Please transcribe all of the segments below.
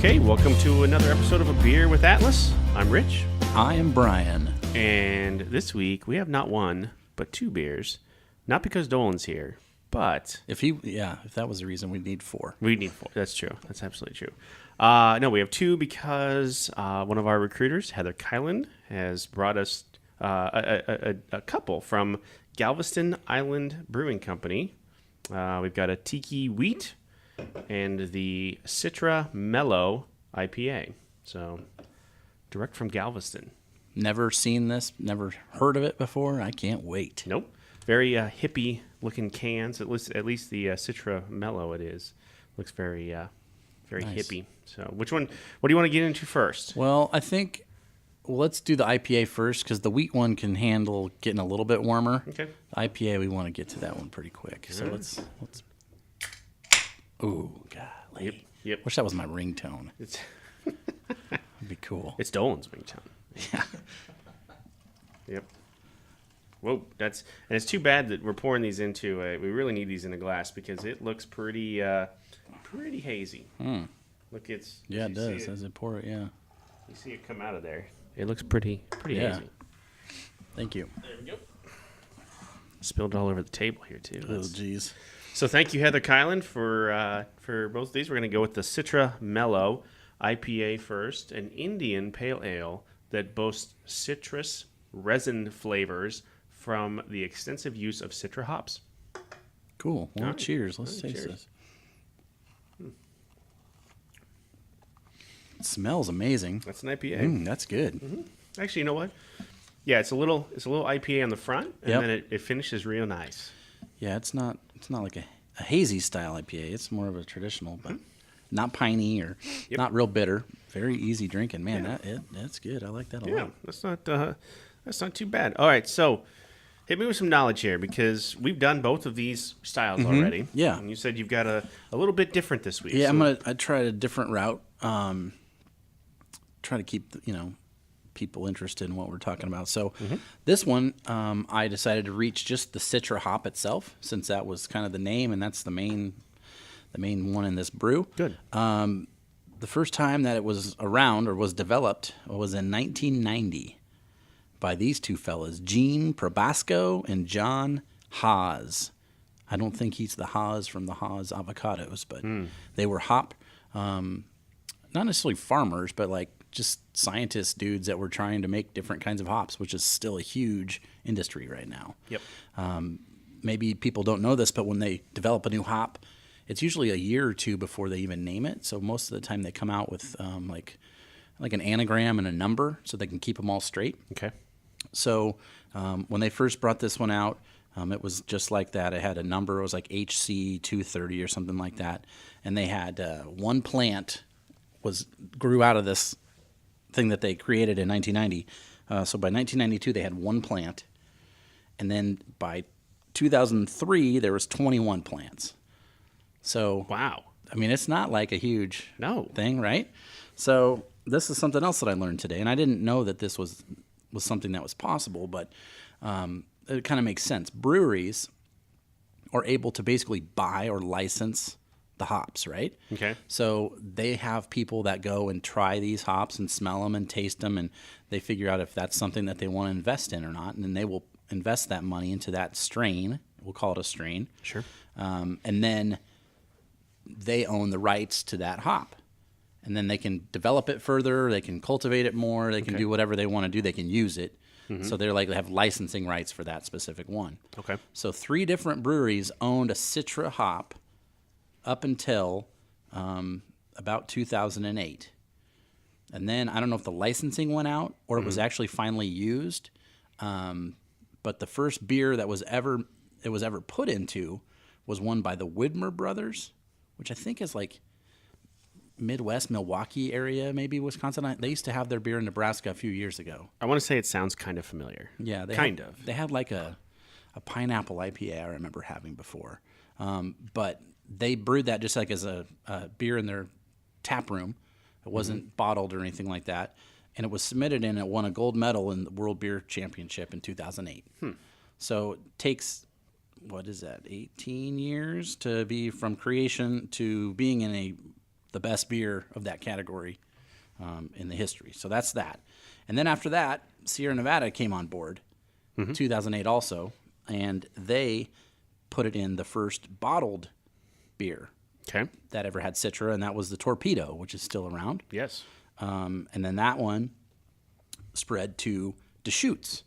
Okay, welcome to another episode of A Beer with Atlas. I'm Rich. I am Brian. And this week we have not one, but two beers. Not because Dolan's here, but... If that was the reason, we'd need four. We need four. That's true. That's absolutely true. No, we have two because one of our recruiters, Heather Kylen, has brought us a couple from Galveston Island Brewing Company. We've got a Tiki wheat and the Citra Mellow IPA. So, direct from Galveston. Never seen this, never heard of it before. I can't wait. Nope. Very hippie-looking cans. At least the Citra Mellow it is. Looks very nice. Hippie. So, which one? What do you want to get into first? Well, I think let's do the IPA first because the wheat one can handle getting a little bit warmer. Okay. The IPA, we want to get to that one pretty quick. So let's. Ooh, golly. Yep. Wish that was my ringtone. It's That'd be cool. It's Dolan's ringtone. Yeah. Yep. Whoa, and it's too bad that we're pouring these into we really need these in a glass because it looks pretty hazy. Look, it does as it pour it. Yeah. You see it come out of there. It looks pretty hazy. Thank you. There we go. Spilled all over the table here too. Oh, geez. So thank you, Heather Kylen, for both of these. We're going to go with the Citra Mellow IPA first, an Indian pale ale that boasts citrus resin flavors from the extensive use of Citra hops. Cool. Well, right. Cheers. Let's taste cheers. this. It smells amazing. That's an IPA. That's good. Mm-hmm. Actually, you know what? Yeah, it's a little IPA on the front, and then it finishes real nice. Yeah, it's not like a hazy style IPA. It's more of a traditional, but not piney or not real bitter. Very easy drinking. Man, that's good. I like that a lot. Yeah, that's not too bad. All right, so hit me with some knowledge here because we've done both of these styles already. Yeah. And you said you've got a little bit different this week. Yeah, so. I tried a different route. Try to keep people interested in what we're talking about. So this one, I decided to reach just the Citra hop itself, since that was kind of the name, and that's the main one in this brew. Good. The first time that it was around or was developed was in 1990 by these two fellas, Gene Probasco and John Haas. I don't think he's the Haas from the Haas avocados, but they were hop, not necessarily farmers, but like just scientist dudes that were trying to make different kinds of hops, which is still a huge industry right now. Yep. Maybe people don't know this, but when they develop a new hop, it's usually a year or two before they even name it. So most of the time they come out with like an anagram and a number so they can keep them all straight. Okay. So when they first brought this one out, it was just like that. It had a number. It was like HC 230 or something like that. And they had one plant grew out of this thing that they created in 1990. So by 1992, they had one plant. And then by 2003, there was 21 plants. So, wow. I mean, it's not like a huge thing, right? So this is something else that I learned today. And I didn't know that this was something that was possible, but it kind of makes sense. Breweries are able to basically buy or license the hops, right? Okay. So they have people that go and try these hops and smell them and taste them, and they figure out if that's something that they want to invest in or not, and then they will invest that money into that strain. We'll call it a strain. Sure. And then they own the rights to that hop. And then they can develop it further, they can cultivate it more, they can do whatever they want to do, they can use it. So they have licensing rights for that specific one. Okay. So 3 different breweries owned a Citra hop up until about 2008. And then I don't know if the licensing went out or it was actually finally used. But the first beer that was ever put into was one by the Widmer brothers, which I think is like Midwest, Milwaukee area, maybe Wisconsin. They used to have their beer in Nebraska a few years ago. I want to say it sounds kind of familiar. Yeah, they had like a pineapple IPA I remember having before. But they brewed that just like as a beer in their tap room. It wasn't bottled or anything like that. And it was submitted and it won a gold medal in the World Beer Championship in 2008. So it takes, 18 years to be from creation to being in a the best beer of that category in the history. So that's that. And then after that, Sierra Nevada came on board, 2008 also, and they put it in the first bottled beer that ever had Citra, and that was the Torpedo, which is still around. Yes. And then that one spread to Deschutes,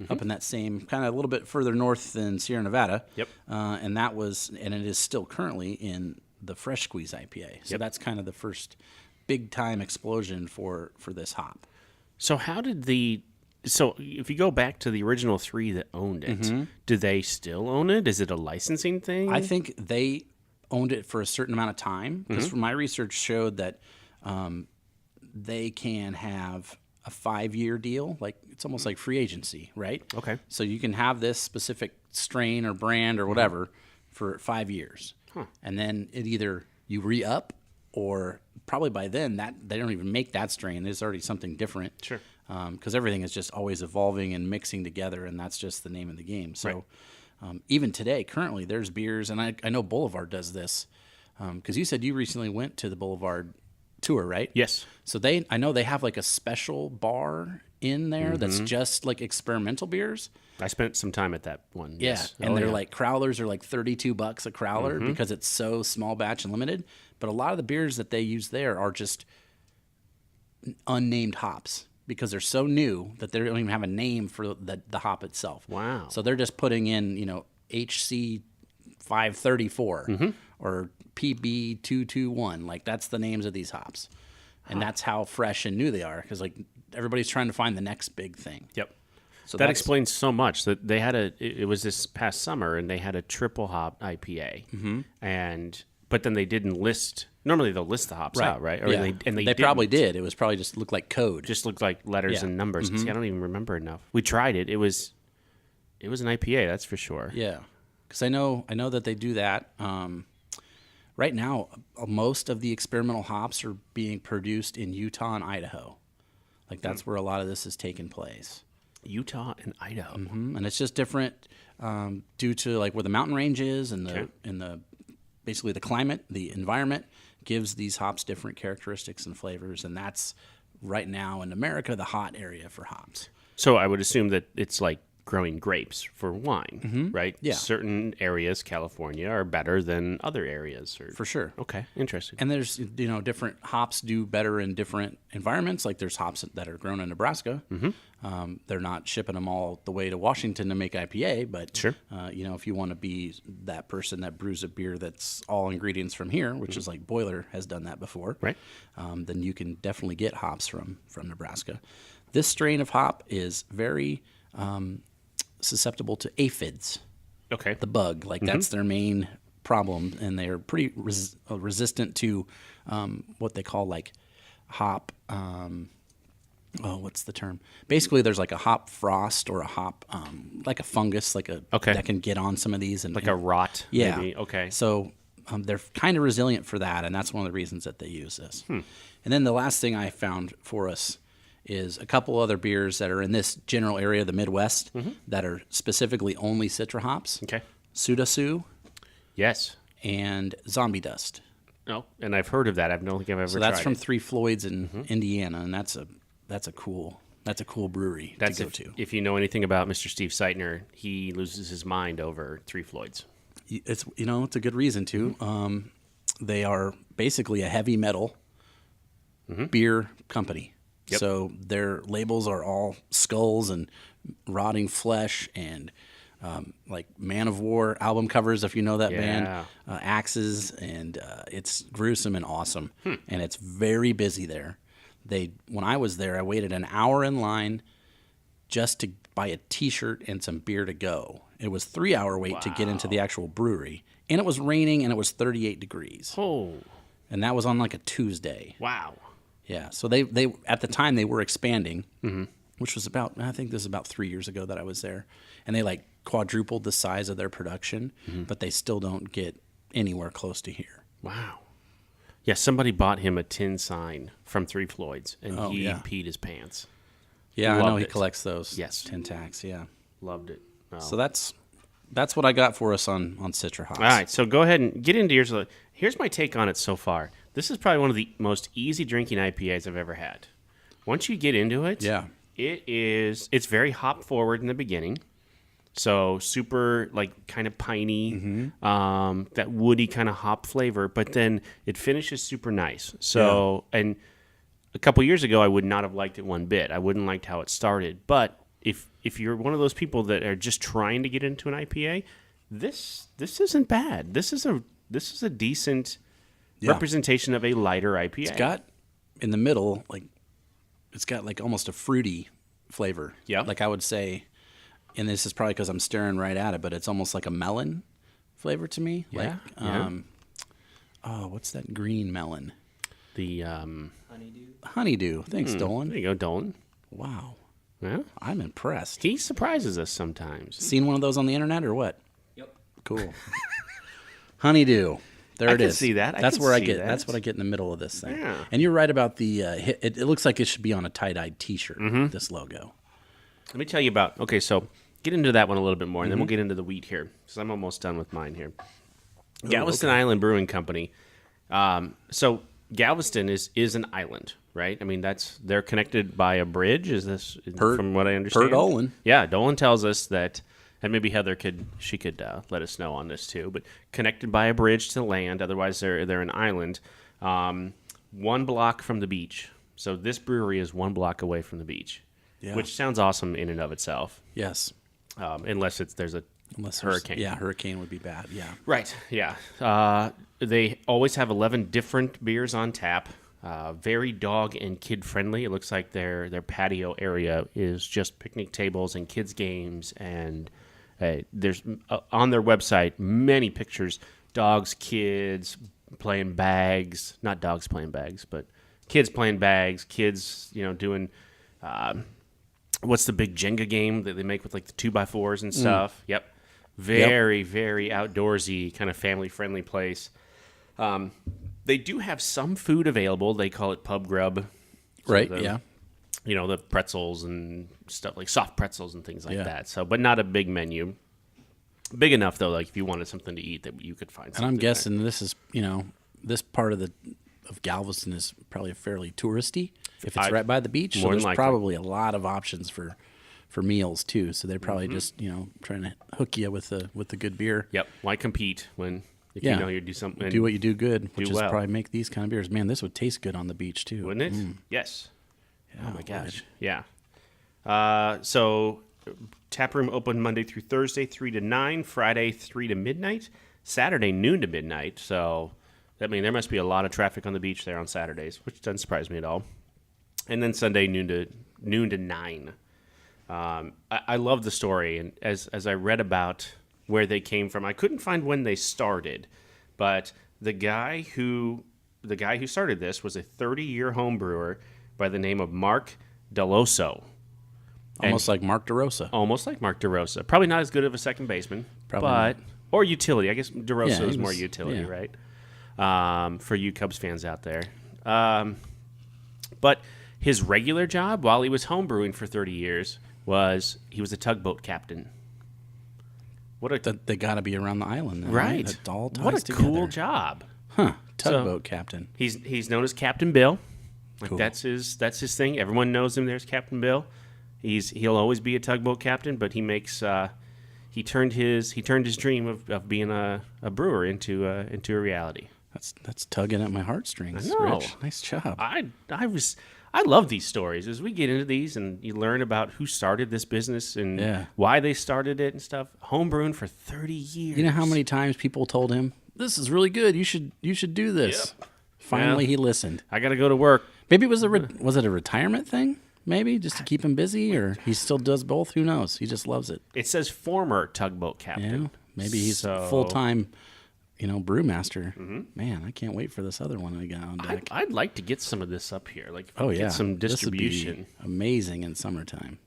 up in that same kind of a little bit further north than Sierra Nevada. Yep. And it is still currently in the Fresh Squeeze IPA. So that's kind of the first big time explosion for this hop. So so if you go back to the original 3 that owned it, do they still own it? Is it a licensing thing? I think they owned it for a certain amount of time, because my research showed that they can have a 5-year deal. Like, it's almost like free agency, right? Okay. So you can have this specific strain or brand or whatever for 5 years. And then it either you re-up, or probably by then that they don't even make that strain. There's already something different. Sure. Because everything is just always evolving and mixing together, and that's just the name of the game. So even today, currently, there's beers, and I know Boulevard does this, because you said you recently went to the Boulevard tour, right? Yes. So I know they have like a special bar in there that's just like experimental beers. I spent some time at that one. Yeah, Yes. and they're like crowlers are like $32 a crowler because it's so small batch and limited. But a lot of the beers that they use there are just unnamed hops, because they're so new that they don't even have a name for the hop itself. Wow. So they're just putting in, HC 534 or PB 221. Like, that's the names of these hops. And that's how fresh and new they are, because like everybody's trying to find the next big thing. Yep. So that explains so much. That they had it was this past summer, and they had a triple hop IPA, but then they didn't list. Normally they'll list the hops out, right? Or Yeah. They probably did. It was probably just looked like code. Just looked like letters and numbers. See, I don't even remember enough. We tried it. It was an IPA, that's for sure. Yeah, because I know that they do that. Right now, most of the experimental hops are being produced in Utah and Idaho. Like, that's where a lot of this is taking place. Utah and Idaho. And it's just different due to like where the mountain range is, and the basically the climate, the environment gives these hops different characteristics and flavors, and that's right now in America the hot area for hops. So I would assume that it's like growing grapes for wine, right? Yeah. Certain areas, California, are better than other areas. For sure. Okay, interesting. And there's, different hops do better in different environments. Like, there's hops that are grown in Nebraska. They're not shipping them all the way to Washington to make IPA, but Sure. If you want to be that person that brews a beer that's all ingredients from here, which is like Boiler has done that before, Right. Then you can definitely get hops from Nebraska. This strain of hop is very susceptible to aphids. Okay. The bug, like that's their main problem, and they're pretty resistant to what they call like hop. What's the term? Basically, there's like a hop frost or a hop, like a fungus, like that can get on some of these, and Like a rot, yeah. maybe. Okay. So they're kind of resilient for that, and that's one of the reasons that they use this. And then the last thing I found for us is a couple other beers that are in this general area of the Midwest that are specifically only Citra hops. Okay. Sudasu Yes. and Zombie Dust. No, and I've heard of that. I don't think I've ever So that's tried from it. Three Floyds in Indiana, and that's a cool brewery to go to. If you know anything about Mr. Steve Seitner, he loses his mind over Three Floyds. It's it's a good reason to. They are basically a heavy metal beer company. Yep. So their labels are all skulls and rotting flesh and like Man of War album covers, if you know that band, axes, and it's gruesome and awesome. And it's very busy there. When I was there, I waited an hour in line just to buy a T-shirt and some beer to go. It was 3-hour wait to get into the actual brewery, and it was raining and it was 38 degrees. Oh, And that was on like a Tuesday. wow. Yeah, so they at the time they were expanding, which was I think this is about 3 years ago that I was there, and they like quadrupled the size of their production, but they still don't get anywhere close to here. Wow. Yeah, somebody bought him a tin sign from Three Floyds, and he peed his pants. Yeah, I Loved know he it. collects those. Yes. Tin tacks. Yeah. Loved it. Oh. So that's what I got for us on Citra hops. All right, so go ahead and get into yours. Here's my take on it so far. This is probably one of the most easy drinking IPAs I've ever had. Once you get into it, Yeah. it's very hop forward in the beginning. So super like kind of piney, that woody kind of hop flavor, but then it finishes super nice. So, and a couple years ago, I would not have liked it one bit. I wouldn't liked how it started. But if you're one of those people that are just trying to get into an IPA, this isn't bad. This is a decent representation of a lighter IPA. It's got in the middle, it's got like almost a fruity flavor. Yeah. Like I would say, and this is probably because I'm staring right at it, but it's almost like a melon flavor to me. Yeah. What's that green melon? The Honeydew. Thanks, Dolan. there you go, Dolan. Wow. Yeah, I'm impressed. he surprises us sometimes. Seen one of those on the internet or what? Yep. Cool. Honeydew. There I it can is. see that. I That's can where I see get. that. That's what I get in the middle of this thing. Yeah. And you're right about the. It looks like it should be on a tie-dyed T-shirt. This logo. Let me tell you about. Okay, so get into that one a little bit more, and then we'll get into the wheat here, because I'm almost done with mine here. Galveston Island Brewing Company. So Galveston is an island, right? I mean, they're connected by a bridge. Is this from what I understand? Per Dolan. Yeah, Dolan tells us that, and maybe Heather could let us know on this too. But connected by a bridge to land. Otherwise, they're an island. 1 block from the beach. So this brewery is 1 block away from the beach, which sounds awesome in and of itself. Yes. Unless there's a hurricane. Yeah, hurricane would be bad. Yeah. Right. Yeah. They always have 11 different beers on tap. Very dog and kid friendly. It looks like their patio area is just picnic tables and kids games, and there's on their website many pictures. Dogs, kids playing bags. Not dogs playing bags, but kids playing bags. Kids, doing. What's the big Jenga game that they make with like the 2x4s and stuff? Yep. Very, very outdoorsy, kind of family-friendly place. They do have some food available. They call it pub grub. So Right, the, the pretzels and stuff, like soft pretzels and things like that. So, but not a big menu. Big enough, though, like if you wanted something to eat, that you could find something. And I'm guessing this is, this part of Galveston is probably fairly touristy. If it's right by the beach, so there's probably a lot of options for meals too. So they're probably just trying to hook you with the good beer. Yep. Why compete when if you know you do something? Do what you do good, which is well. probably make these kind of beers. Man, this would taste good on the beach too, Wouldn't it? Yes. Yeah, Oh my gosh. Yeah. So tap room open Monday through Thursday, 3 to 9, Friday 3 to midnight, Saturday noon to midnight. So there must be a lot of traffic on the beach there on Saturdays, which doesn't surprise me at all. And then Sunday noon to 9. I love the story, and as I read about where they came from, I couldn't find when they started, but the guy who started this was a 30-year home brewer by the name of Mark Deloso. almost like Mark DeRosa. Almost like Mark DeRosa. Probably not as good of a second baseman, or utility. I guess DeRosa is more utility, right? For you Cubs fans out there. But his regular job while he was homebrewing for 30 years was he was a tugboat captain. They got to be around the island, then, right? It all ties what a together. cool job, huh? Tugboat captain. He's known as Captain Bill. Like Cool. that's his thing. Everyone knows him. There's Captain Bill. He'll always be a tugboat captain, but he makes he turned his dream of being a brewer into a reality. That's tugging at my heartstrings, I know. Rich. Nice job. I love these stories as we get into these and you learn about who started this business and why they started it and stuff. Homebrewing for 30 years. You know how many times people told him, "This is really good. You should do this." Yep. Finally, he listened. I got to go to work. Maybe it was was it a retirement thing? Maybe just to keep him busy, or he still does both. Who knows? He just loves it. It says former tugboat captain. Yeah. Maybe he's full time, brewmaster. Mm-hmm. Man, I can't wait for this other one I got on deck. I'd like to get some of this up here. Like, Get some distribution. This would be amazing in summertime.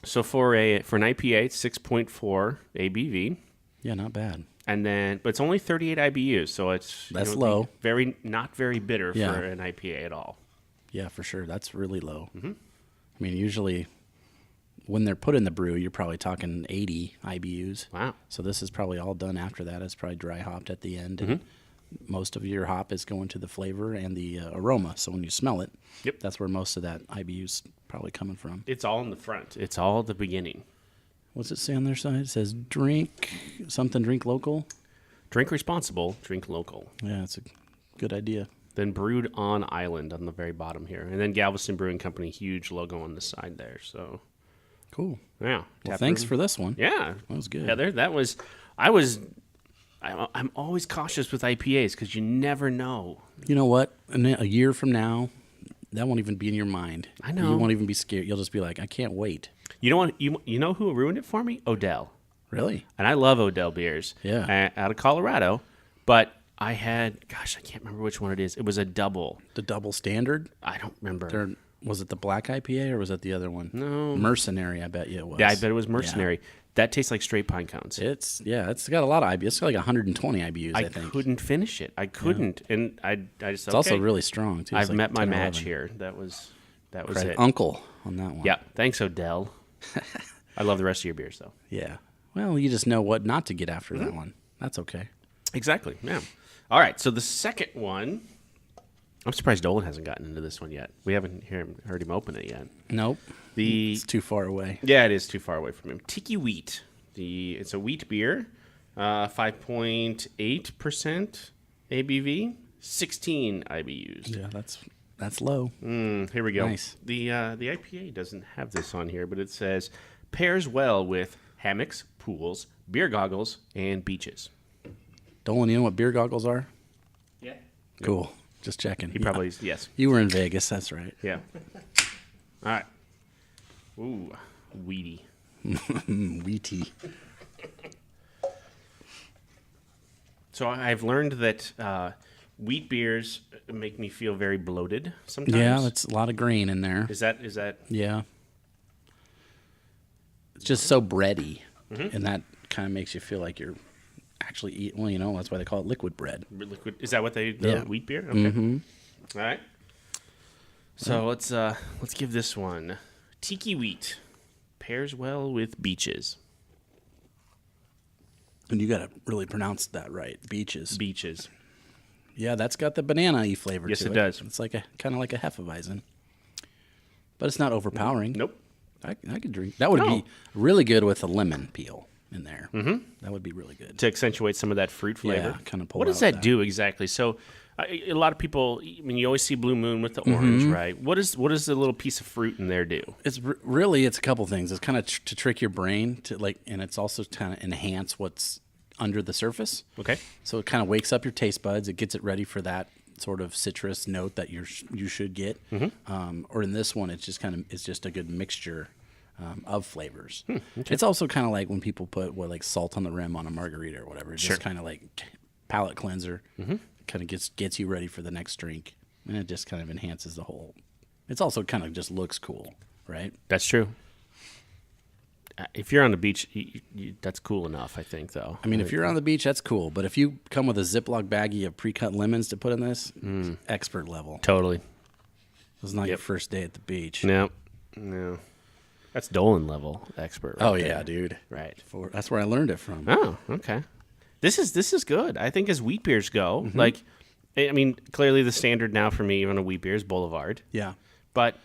So for an IPA, it's 6.4 ABV. Yeah, not bad. And then, but it's only 38 IBUs, so it's That's low. Not very bitter for an IPA at all. Yeah, for sure. That's really low. Mm-hmm. I mean, usually when they're put in the brew, you're probably talking 80 IBUs. Wow. So this is probably all done after that. It's probably dry hopped at the end. And most of your hop is going to the flavor and the aroma. So when you smell it, Yep. that's where most of that IBU's probably coming from. It's all in the front. It's all at the beginning. What's it say on their side? It says drink local. Drink responsible, drink local. Yeah, it's a good idea. Then brewed on island on the very bottom here. And then Galveston Brewing Company, huge logo on the side there. So, Cool. yeah. Well, thanks for this one. Yeah. That was good. Heather, I'm always cautious with IPAs because you never know. You know what? And then a year from now, that won't even be in your mind. I know. You won't even be scared. You'll just be like, I can't wait. You know what? You know who ruined it for me? Odell. Really? And I love Odell beers. Yeah. Out of Colorado. But I had, I can't remember which one it is. It was a double. The double standard? I don't remember. Was it the black IPA or was it the other one? No. Mercenary, I bet you it was. Yeah, I bet it was Mercenary. That tastes like straight pine cones. It's got a lot of IBUs. It's got like 120 IBUs, I think. Couldn't finish it. I couldn't. And I just It's also really strong, too. It's I've like met my 10 or match 11. here. That was Right, it. Uncle on that one. Yeah. Thanks, Odell. I love the rest of your beers, though. Yeah. Well, you just know what not to get after that one. That's okay. Exactly. Yeah. All right. So the second one, I'm surprised Dolan hasn't gotten into this one yet. We haven't heard him open it yet. Nope. It's too far away. Yeah, it is too far away from him. Tiki Wheat. It's a wheat beer, 5.8% ABV, 16 IBUs. Yeah, that's low. Here we go. Nice. The IPA doesn't have this on here, but it says pairs well with hammocks, pools, beer goggles, and beaches. Dolan, you know what beer goggles are? Yeah. Cool. Just checking. He probably yes. You were in Vegas. That's right. Yeah. All right. Ooh, weedy. Wheaty. So I've learned that wheat beers make me feel very bloated sometimes. Yeah, that's a lot of grain in there. Is that? Yeah. It's just so bready, and that kind of makes you feel like you're actually eating. Well, that's why they call it liquid bread. Liquid? Is that what the Yeah. wheat beer? Okay. All right. So let's give this one Tiki Wheat. Pairs well with beaches. And you got to really pronounce that right. Beaches. Beaches. Yeah, that's got the banana-y flavor Yes, to it. it does. It's like kind of like a Hefeweizen. But it's not overpowering. Nope. I could drink. That would be really good with a lemon peel in there. Mm-hmm. That would be really good. To accentuate some of that fruit flavor. Yeah, kind of pull What does out that do exactly? So a lot of people, you always see Blue Moon with the orange, right? What does the little piece of fruit in there do? It's really a couple things. It's kind of to trick your brain to and it's also kind of enhance what's under the surface. Okay. So it kind of wakes up your taste buds. It gets it ready for that sort of citrus note that you should get. Or in this one, it's just a good mixture of flavors. Okay. It's also kind of like when people put like salt on the rim on a margarita or whatever. It's just kind of like palate cleanser. Kind of gets you ready for the next drink, and it just kind of enhances the whole. It's also kind of just looks cool, right? That's true. If you're on the beach, that's cool enough, I think, though. I mean, if you're on the beach, that's cool. But if you come with a Ziploc baggie of pre-cut lemons to put in this, it's expert level. Totally. It's not your first day at the beach. No. That's Dolan level expert. Right there. Yeah, dude. Right. That's where I learned it from. Oh, okay. This is good. I think as wheat beers go, like, I mean, clearly the standard now for me on a wheat beer is Boulevard. Yeah. But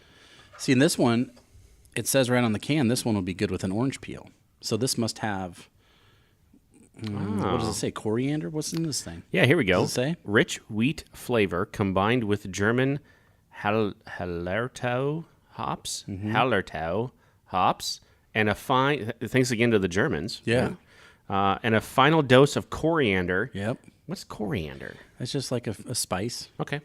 see, in this one, it says right on the can, this one will be good with an orange peel. So this must have, what does it say? Coriander? What's in this thing? yeah, here we go. Does it say? Rich wheat flavor combined with German Hallertau hops, and a fine. Thanks again to the Germans. Yeah. And a final dose of coriander. Yep. What's coriander? It's just like a spice. Okay.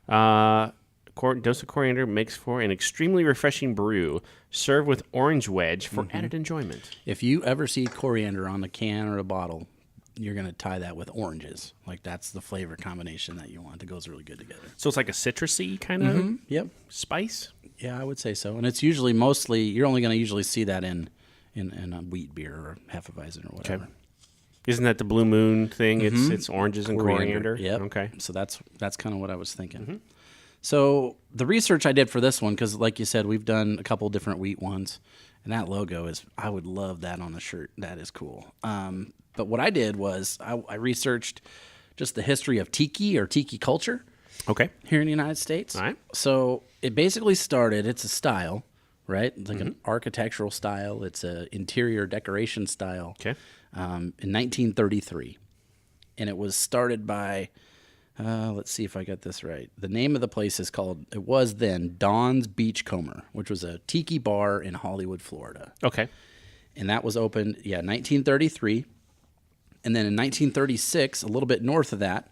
Dose of coriander makes for an extremely refreshing brew. Serve with orange wedge for added enjoyment. If you ever see coriander on a can or a bottle, you're going to tie that with oranges. Like that's the flavor combination that you want. It goes really good together. So it's like a citrusy kind of Yep. spice? Yeah, I would say so. And it's usually mostly, you're only going to usually see that in a wheat beer or Hefeweizen or whatever. Okay. Isn't that the Blue Moon thing? It's oranges and coriander? Yep. Okay. So that's kind of what I was thinking. So the research I did for this one, because like you said, we've done a couple different wheat ones, and that logo I would love that on a shirt. That is cool. But what I did was I researched just the history of Tiki or Tiki culture Okay. here in the United States. All right. So it basically started, it's a style, right? It's like an architectural style. It's an interior decoration style Okay. in 1933. And it was started by, let's see if I got this right. The name of the place is called, it was then Don's Beachcomber, which was a tiki bar in Hollywood, Florida. Okay. And that was opened, 1933. And then in 1936, a little bit north of that,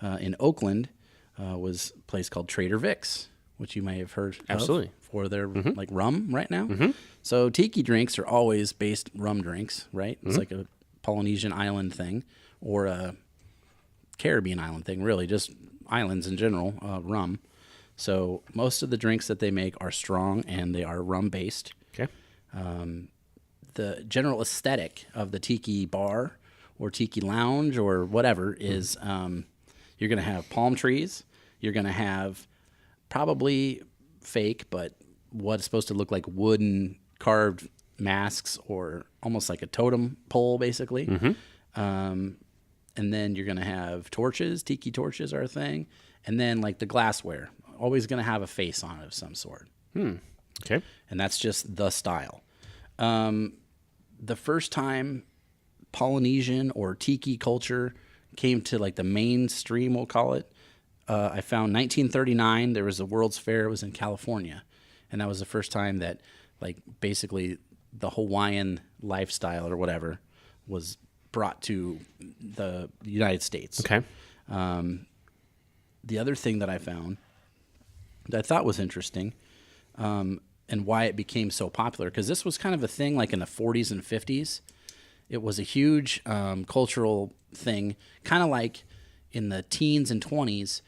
in Oakland, was a place called Trader Vic's, which you may have heard Absolutely. of for their like rum right now. So tiki drinks are always based rum drinks, right? It's like a Polynesian island thing or a Caribbean island thing, really, just islands in general, rum. So most of the drinks that they make are strong and they are rum based. Okay. The general aesthetic of the tiki bar or tiki lounge or whatever is you're going to have palm trees. You're going to have probably fake, but what's supposed to look like wooden carved masks or almost like a totem pole, basically. And then you're going to have torches. Tiki torches are a thing. And then like the glassware, always going to have a face on it of some sort. Okay. And that's just the style. The first time Polynesian or tiki culture came to like the mainstream, we'll call it, I found 1939, there was a World's Fair. It was in California. And that was the first time that like basically the Hawaiian lifestyle or whatever was brought to the United States. Okay. The other thing that I found that I thought was interesting, and why it became so popular, because this was kind of a thing like in the 40s and 50s. It was a huge cultural thing, kind of like in the teens and 20s,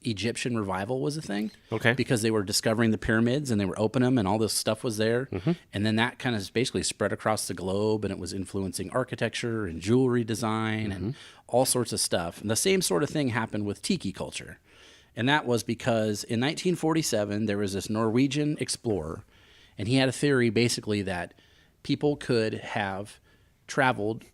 Egyptian revival was a thing. Okay. Because they were discovering the pyramids and they were opening them and all this stuff was there. And then that kind of basically spread across the globe and it was influencing architecture and jewelry design and all sorts of stuff. And the same sort of thing happened with tiki culture. And that was because in 1947, there was this Norwegian explorer, and he had a theory basically that people could have traveled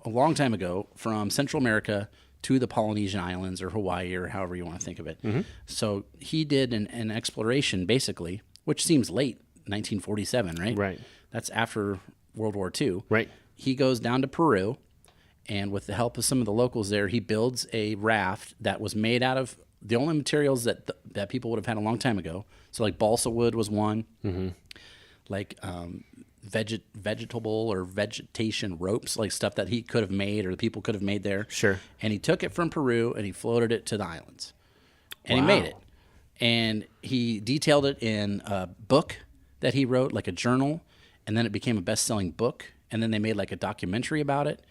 a long time ago from Central America to the Polynesian Islands or Hawaii or however you want to think of it. So he did an exploration basically, which seems late, 1947, right? Right. That's after World War II. Right. He goes down to Peru, and with the help of some of the locals there, he builds a raft that was made out of the only materials that people would have had a long time ago. So like balsa wood was one, like vegetable or vegetation ropes, like stuff that he could have made or the people could have made there. Sure. And he took it from Peru and he floated it to the islands. And Wow. he made it. And he detailed it in a book that he wrote, like a journal. And then it became a best-selling book. And then they made like a documentary about it.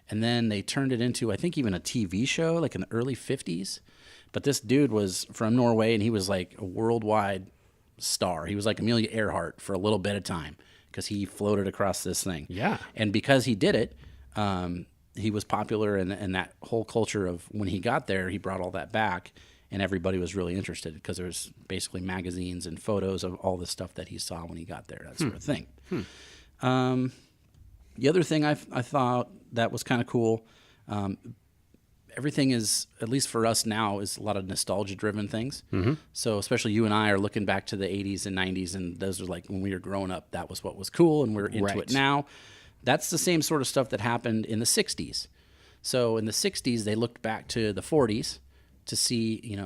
And then they turned it into, I think, even a TV show, like in the early 50s. But this dude was from Norway, and he was like a worldwide star. He was like Amelia Earhart for a little bit of time because he floated across this thing. Yeah. And because he did it, he was popular, and that whole culture of when he got there, he brought all that back, and everybody was really interested because there was basically magazines and photos of all the stuff that he saw when he got there, that sort of thing. The other thing I thought that was kind of cool, everything is, at least for us now, is a lot of nostalgia-driven things. So especially you and I are looking back to the 80s and 90s, and those are like when we were growing up, that was what was cool, and we're into Right. it now. That's the same sort of stuff that happened in the 60s. So in the 60s, they looked back to the 40s to see,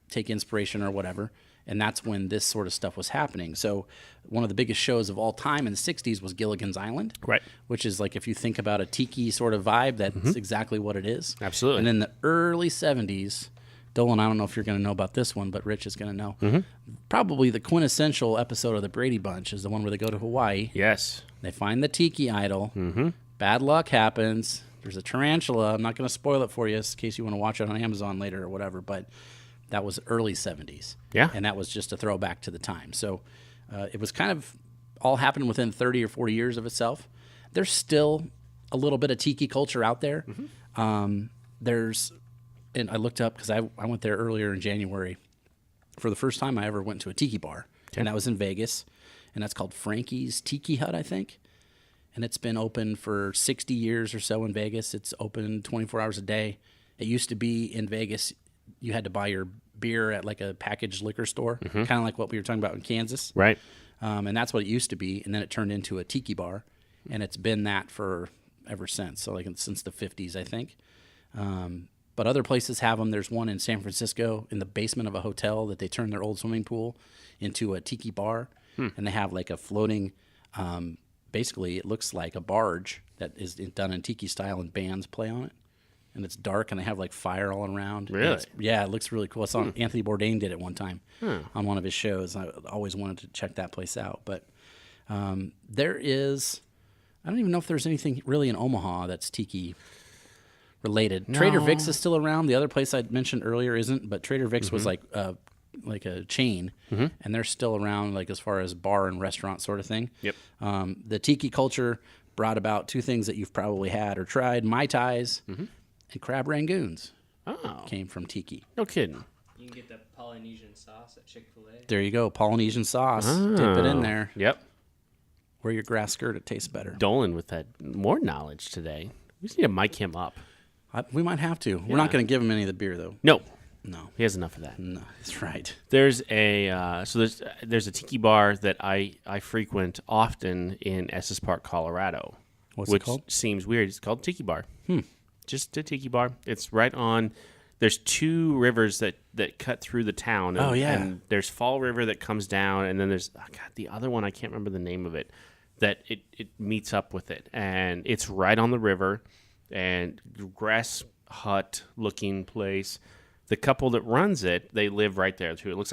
take inspiration or whatever. And that's when this sort of stuff was happening. So one of the biggest shows of all time in the 60s was Gilligan's Island. Right. Which is like, if you think about a tiki sort of vibe, that's exactly what it is. Absolutely. And then the early 70s, Dolan, I don't know if you're going to know about this one, but Rich is going to know. Probably the quintessential episode of the Brady Bunch is the one where they go to Hawaii. Yes. They find the tiki idol. Bad luck happens. There's a tarantula. I'm not going to spoil it for you in case you want to watch it on Amazon later or whatever, but that was early 70s. Yeah. And that was just a throwback to the time. So it was kind of all happened within 30 or 40 years of itself. There's still a little bit of tiki culture out there. And I looked up because I went there earlier in January for the first time I ever went to a tiki bar. And that was in Vegas. And that's called Frankie's Tiki Hut, I think. And it's been open for 60 years or so in Vegas. It's open 24 hours a day. It used to be in Vegas, you had to buy your beer at like a packaged liquor store, kind of like what we were talking about in Kansas. Right. And that's what it used to be. And then it turned into a tiki bar, and it's been that for ever since. So like since the 50s, I think. But other places have them. There's one in San Francisco in the basement of a hotel that they turned their old swimming pool into a tiki bar. And they have like a floating, basically it looks like a barge that is done in tiki style, and bands play on it. And it's dark, and they have like fire all around. Really? Yeah, it looks really cool. I saw Anthony Bourdain did it one time on one of his shows. I always wanted to check that place out. But there is, I don't even know if there's anything really in Omaha that's tiki related. No. Trader Vic's is still around. The other place I mentioned earlier isn't, but Trader Vic's was like a chain, and they're still around, like as far as bar and restaurant sort of thing. Yep. The tiki culture brought about two things that you've probably had or tried: Mai Tais and crab rangoons. Oh, Came from tiki. no kidding. You can get the Polynesian sauce at Chick-fil-A. There you go, Polynesian sauce. Dip it in there. Yep. Wear your grass skirt; it tastes better. Dolan with that more knowledge today. We just need to mic him up. We might have to. We're not going to give him any of the beer, though. No, No, he has enough of that. no, that's right. There's a there's a tiki bar that I frequent often in Estes Park, Colorado. What's it called? Which seems weird. It's called Tiki Bar. Just a tiki bar. It's right on. There's two rivers that cut through the town. And, Oh, yeah. And there's Fall River that comes down, and then there's the other one. I can't remember the name of it. That it meets up with it, and it's right on the river, and grass hut looking place. The couple that runs it, they live right there too. It looks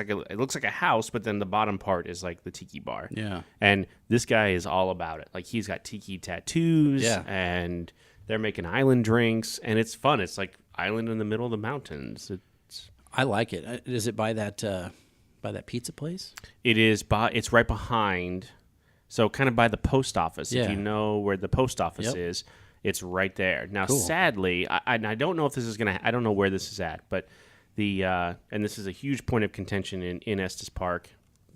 like a house, but then the bottom part is like the tiki bar. Yeah. And this guy is all about it. Like he's got tiki tattoos, Yeah. and they're making island drinks, and it's fun. It's like island in the middle of the mountains. I like it. Is it by that pizza place? It's right behind, so kind of by the post office. Yeah. If you know where the post office Yep. is, it's right there. Now, Cool. sadly, I don't know if this is I don't know where this is at, but and this is a huge point of contention in Estes Park,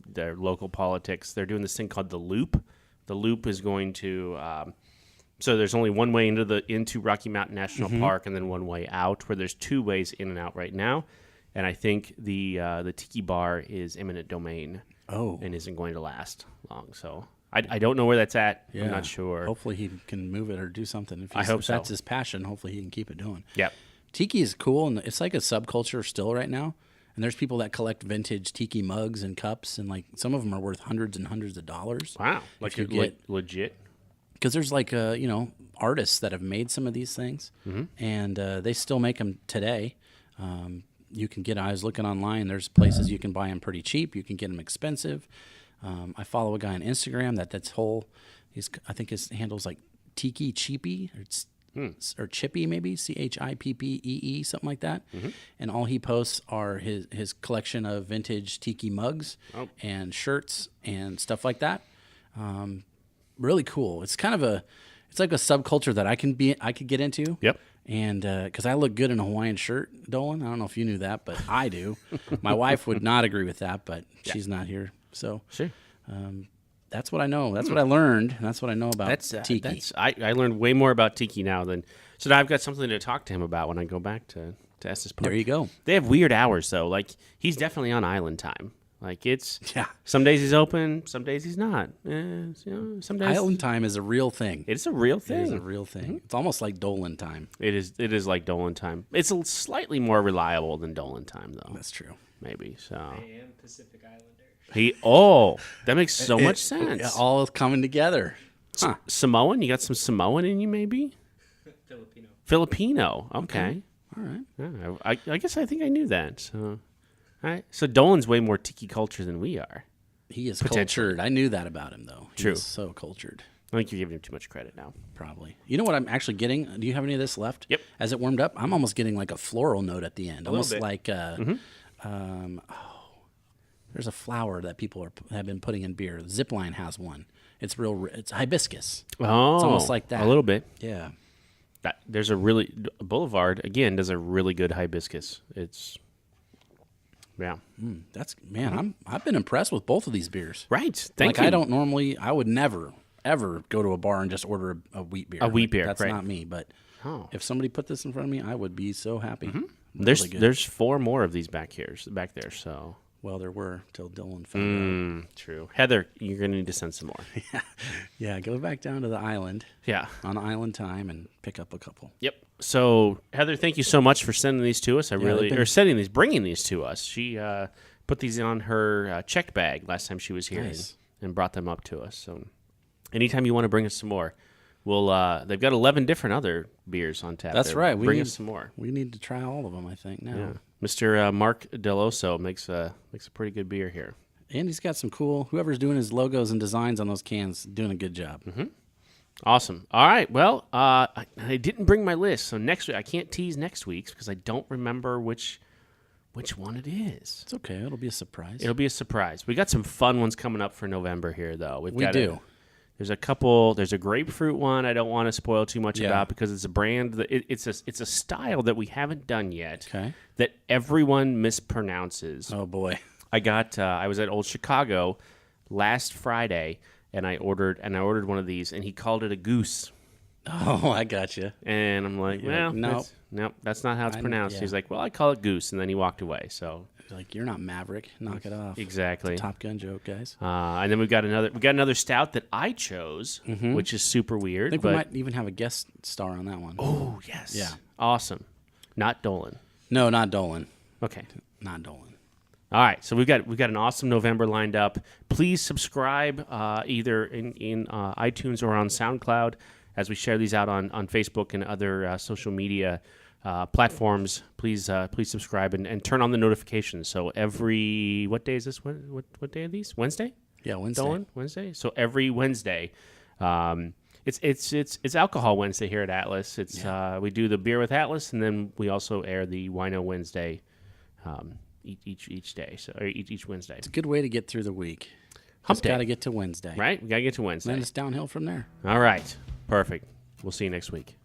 their local politics. They're doing this thing called the Loop. The Loop is going to so there's only one way into Rocky Mountain National Park, and then one way out. Where there's two ways in and out right now, and I think the Tiki Bar is eminent domain. Oh. And isn't going to last long. So I don't know where that's at. Yeah. I'm not sure. Hopefully he can move it or do something. I hope if so. that's his passion, hopefully he can keep it doing. Yep. Tiki is cool, and it's like a subculture still right now. And there's people that collect vintage tiki mugs and cups, and like some of them are worth hundreds and hundreds of dollars. Wow. Like you get, legit. because there's like artists that have made some of these things, and they still make them today. You can get. I was looking online. There's places you can buy them pretty cheap. You can get them expensive. I follow a guy on Instagram I think his handle's like Tiki Cheapy or Chippy maybe Chippee, something like that. And all he posts are his collection of vintage tiki mugs and shirts and stuff like that. Really cool. It's kind of it's like a subculture that I could get into. Yep. And because I look good in a Hawaiian shirt, Dolan. I don't know if you knew that, but I do. My wife would not agree with that, but she's not here. So Sure. that's what I know. That's what I learned. And that's what I know about Tiki. I learned way more about Tiki now so now I've got something to talk to him about when I go back to Estes Park. There you go. They have weird hours though. Like he's definitely on island time. Like it's Yeah. Some days he's open, some days he's not. Some days Island time is a real thing. it's a real It thing. is a real thing. It's almost like Dolan time. It is like Dolan time. It's slightly more reliable than Dolan time though. That's true. Maybe so. I am Pacific Islander. That makes so much sense. All coming together. Huh. Samoan, you got some Samoan in you, maybe? Filipino. Filipino. Okay. All right. Yeah, I guess I think I knew that. So, all right. So Dolan's way more tiki culture than we are. He is Potentially. cultured. I knew that about him, though. He True. is so cultured. I think you're giving him too much credit now. Probably. You know what I'm actually getting? Do you have any of this left? Yep. As it warmed up, I'm almost getting like a floral note at the end. little Almost bit. like there's a flower that people have been putting in beer. Zipline has one. It's it's hibiscus. Oh, It's almost like that. A little bit. Yeah. There's Boulevard again does a really good hibiscus. It's yeah. I've been impressed with both of these beers. Right. Thank you. I would never ever go to a bar and just order a wheat beer. A wheat beer, That's right. not me, but Oh. If somebody put this in front of me, I would be so happy. There's 4 more of these back there. So Well, there were till Dylan found true. Heather, you're gonna need to send some more. out. Yeah, go back down to the island Yeah. on island time and pick up a couple. Yep. So Heather, thank you so much for sending these to us. Bringing these to us. She put these on her check bag last time she was here Nice. and brought them up to us. So anytime you want to bring us some more, we'll. They've got 11 different other beers on tap. That's there. right. Bring us some more. We need to try all of them, I think, now. Yeah. Mr. Mark Deloso makes a pretty good beer here. And he's got some cool, whoever's doing his logos and designs on those cans, doing a good job. Awesome. All right. Well, I didn't bring my list, so next week I can't tease next week's because I don't remember which one it is. It's okay. It'll be a surprise. It'll be a surprise. We got some fun ones coming up for November here, though. We do. There's a couple. There's a grapefruit one. I don't want to spoil too much Yeah. about because it's a brand that it's a style that we haven't done yet. Okay. That everyone mispronounces. Oh, boy. I was at Old Chicago last Friday and I ordered one of these and he called it a goose. Oh, I got you. And I'm like, You're well, like, nope. nope, that's not how it's pronounced. yeah. He's like, well, I call it goose, and then he walked away. So Like, you're not Maverick. Knock it off. exactly. Top Gun joke, guys. And then we got another stout that I chose, which is super I weird. think but we might even have a guest star on that one. oh yes, Yeah. awesome. Not Dolan. No, not Dolan. Okay. Not Dolan. All right, so we've got an awesome November lined up. Please subscribe either in iTunes or on SoundCloud as we share these out on Facebook and other social media platforms. Please subscribe and turn on the notifications. So every what day is this? What day are these? Wednesday? Yeah, Wednesday. Dolan? Wednesday. So every Wednesday. It's Alcohol Wednesday here at Atlas. It's we do the beer with Atlas, and then we also air the Wino Wednesday each day. So or each Wednesday. It's a good way to get through the week. Hump Just day. got to get to Wednesday. Right? We gotta get to Wednesday. Then it's downhill from there. All right. Perfect. We'll see you next week.